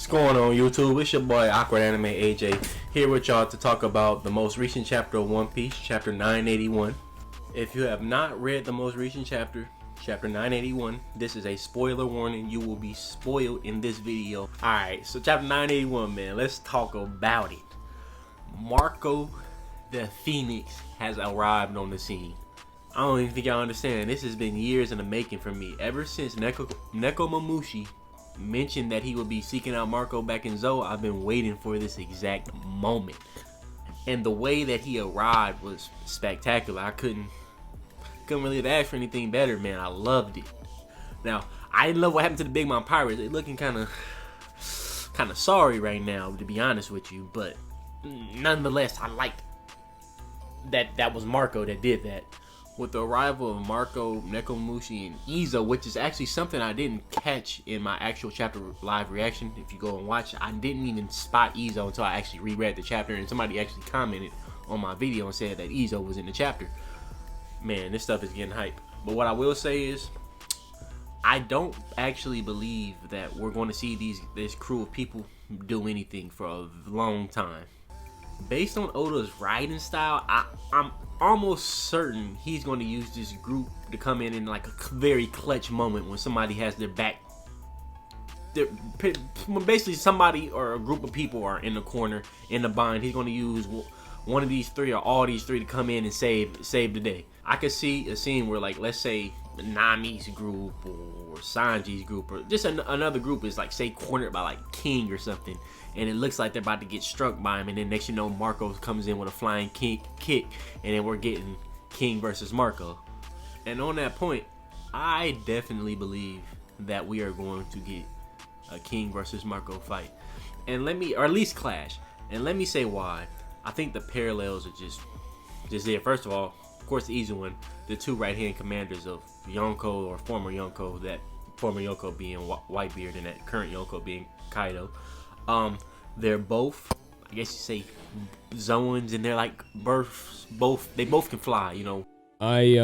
What's going on, YouTube? It's your boy Awkward Anime AJ here with y'all to talk about the most recent chapter of One Piece, chapter 981. If you have not read the most recent chapter, chapter 981, this is a spoiler warning. You will be spoiled in this video. Alright, so chapter 981, man, let's talk about it. Marco the Phoenix has arrived on the scene. I don't even think y'all understand. This has been years in the making for me. Ever since Nekomamushi mentioned that he would be seeking out Marco back in Zou, I've been waiting for this exact moment. And the way that he arrived was spectacular. I couldn't really have asked for anything better, man. I loved it. Now, I didn't love what happened to the Big Mom Pirates. They're looking kind of sorry right now, to be honest with you. But nonetheless, I liked that was Marco that did that. With the arrival of Marco, Nekomamushi, and Izo, which is actually something I didn't catch in my actual chapter live reaction. If you go and watch, I didn't even spot Izo until I actually reread the chapter, and somebody actually commented on my video and said that Izo was in the chapter. Man, this stuff is getting hype. But what I will say is, I don't actually believe that we're going to see this crew of people do anything for a long time. Based on Oda's writing style, I'm almost certain he's going to use this group to come in like a very clutch moment when somebody has their back. Basically, somebody or a group of people are in the corner, in the bind. He's going to use one of these three or all these three to come in and save the day. I could see a scene where, like, let's say Nami's group or Sanji's group or just another group is, like, say cornered by like King or something, and it looks like they're about to get struck by him, and then next you know Marco comes in with a flying kick, and then we're getting King versus Marco. And on that point, I definitely believe that we are going to get a King versus Marco fight, and or at least clash. And let me say why. I think the parallels are just there. First of all, of course, the easy one, the two right-hand commanders of Yonko, or former Yonko, that former Yonko being Whitebeard and that current Yonko being Kaido. They're both, I guess you say, Zoans, and they're like they both can fly, you know. I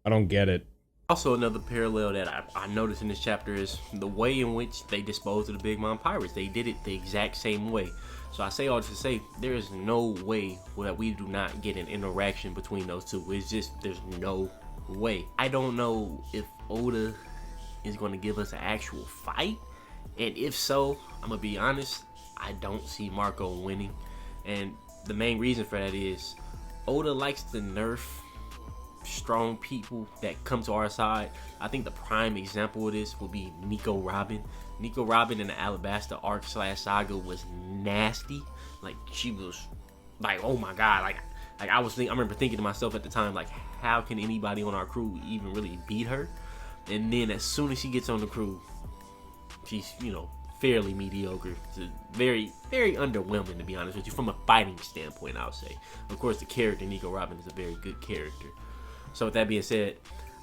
don't get it. Also, another parallel that I noticed in this chapter is the way in which they disposed of the Big Mom Pirates. They did it the exact same way. So I say all this to say, there is no way that we do not get an interaction between those two. It's just, there's no way. I don't know if Oda is going to give us an actual fight. And if so, I'm going to be honest, I don't see Marco winning. And the main reason for that is Oda likes to nerf strong people that come to our side. I think the prime example of this would be Nico Robin. Nico Robin in the Alabasta arc / saga was nasty. Like, she was like, oh my god, like I remember thinking to myself at the time, like, how can anybody on our crew even really beat her? And then as soon as she gets on the crew, she's, you know, fairly mediocre. It's very, very underwhelming, to be honest with you, from a fighting standpoint, I would say. Of course, the character Nico Robin is a very good character. So with that being said,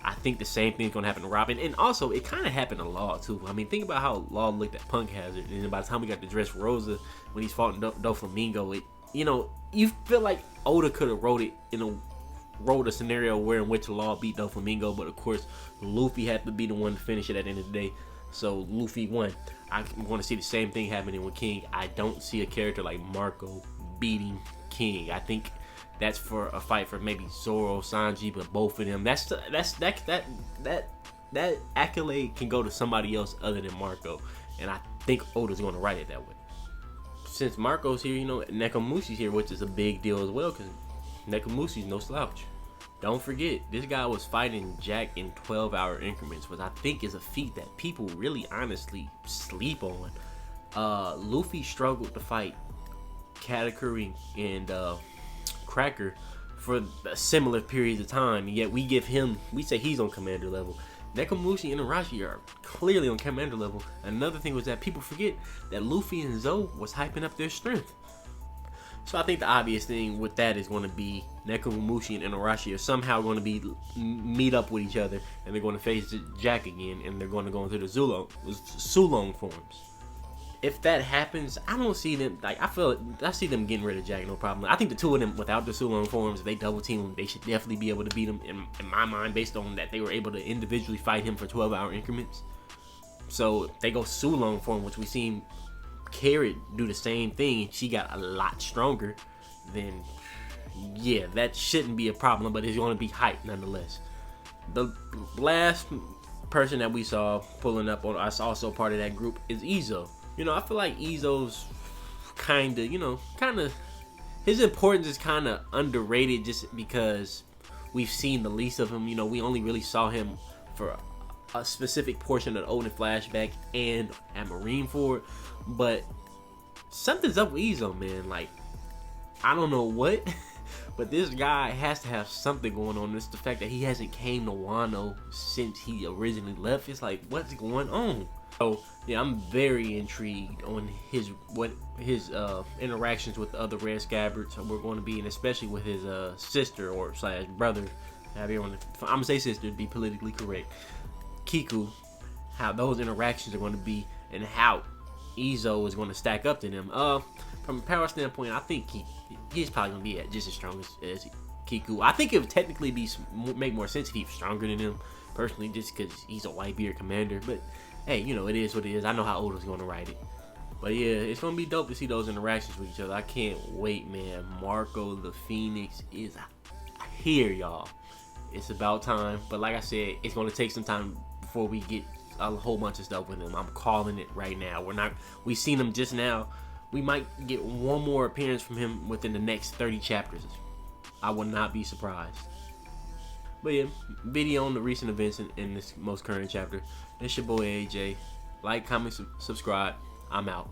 I think the same thing's gonna happen to Robin. And also, it kind of happened to Law too. I mean, think about how Law looked at Punk Hazard, and then by the time we got to Dressrosa, when he's fought in Doflamingo, you know, you feel like Oda could have wrote a scenario where in which Law beat Doflamingo, but of course, Luffy had to be the one to finish it at the end of the day. So Luffy won. I'm going to see the same thing happening with King. I don't see a character like Marco beating King. I think that's for a fight for maybe Zoro, Sanji, but both of them. That accolade can go to somebody else other than Marco, and I think Oda's going to write it that way. Since Marco's here, you know, Nekomushi's here, which is a big deal as well, because Nekomushi's no slouch. Don't forget, this guy was fighting Jack in 12-hour increments, which I think is a feat that people really honestly sleep on. Luffy struggled to fight Katakuri and Cracker for similar periods of time, and yet we say he's on commander level. Nekomamushi and Arashi are clearly on commander level. Another thing was that people forget that Luffy and Zou was hyping up their strength. So I think the obvious thing with that is going to be Nekomamushi and Arashi are somehow going to meet up with each other, and they're going to face Jack again, and they're going to go into the Sulong forms. If that happens, I don't see them, like, I see them getting rid of Jack, no problem. I think the two of them, without the Sulong forms, if they double team him, they should definitely be able to beat him, in my mind, based on that they were able to individually fight him for 12-hour increments. So they go Sulong for him, which we seen Carrot do the same thing, and she got a lot stronger. Then yeah, that shouldn't be a problem, but it's going to be hype nonetheless. The last person that we saw pulling up on us, also part of that group, is Izo. You know, I feel like Izo's kind of his importance is kind of underrated just because we've seen the least of him. You know, we only really saw him for a specific portion of the Odin flashback and at Marineford, but something's up with Izo, man. Like, I don't know what, but this guy has to have something going on. It's the fact that he hasn't came to Wano since he originally left. It's like, what's going on? So yeah, I'm very intrigued on his interactions with the other Red Scabbards we're going to be, and especially with his sister or slash brother. I'm gonna say sister to be politically correct, Kiku. How those interactions are going to be, and how Izo is going to stack up to them. From a power standpoint, I think he's probably going to be just as strong as Kiku. I think it would technically make more sense if he was stronger than him, personally, just because he's a Whitebeard commander. But hey, you know, it is what it is. I know how Oda's going to write it. But yeah, it's going to be dope to see those interactions with each other. I can't wait, man. Marco the Phoenix is here, y'all. It's about time. But like I said, it's going to take some time before we get a whole bunch of stuff with him. I'm calling it right now. We've seen him just now. We might get one more appearance from him within the next 30 chapters. I would not be surprised. But yeah, video on the recent events in this most current chapter. It's your boy AJ. Like, comment, subscribe. I'm out.